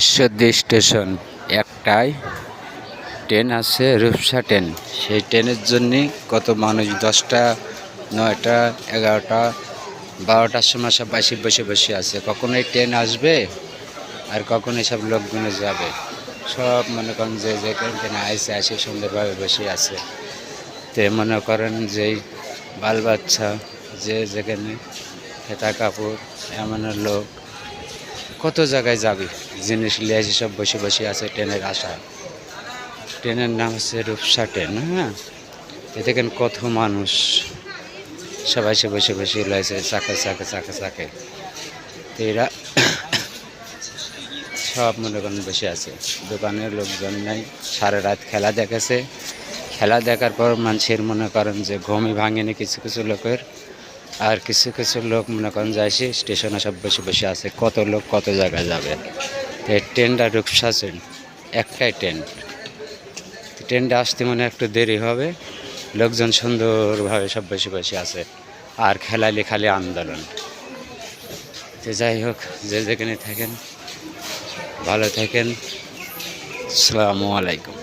Ishwardi station একটাই train আছে, Rupsa train. সেই ট্রেনের জন্যে কত মানুষ 10টা 9টা 11টা 12টার সময় সব বাসে বসে বসে আছে। কখন এই ট্রেন আসবে আর কখন এসব লোকগুলো যাবে, সব মনে করেন যে যেখানে আসে সুন্দরভাবে বসে আছে। তে মনে করেন যেই বাল বাচ্চা যে যেখানে হেতা কাপড় এমন লোক কত জায়গায় যাবে, জিনিস নিয়ে এসে সব বসে বসে আছে ট্রেনের আশায়। ট্রেনের নাম হচ্ছে রূপসা ট্রেন। হ্যাঁ, এ দেখেন কত মানুষ সবাই সে বসে বসে রয়েছে চাকে চাকে চাকে চাকে। তো এরা সব মনে করেন বসে আছে, দোকানের লোকজন নাই। সারা রাত খেলা দেখেছে, খেলা দেখার পর মানুষের মনে করেন যে ঘুমই ভাঙেনি কিছু কিছু লোকের। আর কিছু কিছু লোক মনে করেন যাইছে স্টেশনে সব বসে বসে আছে। কত লোক কত জায়গায় যাবে। এই ট্রেনটা রূপসা ট্রেন, একটাই ট্রেন। ট্রেনটা আসতে মনে একটু দেরি হবে। লোকজন সুন্দরভাবে সব বসে বসে আছে, আর খেলালে খালি আন্দোলন। তো যাই হোক, যে যেখানে থাকেন ভালো থাকেন। আসসালামু আলাইকুম।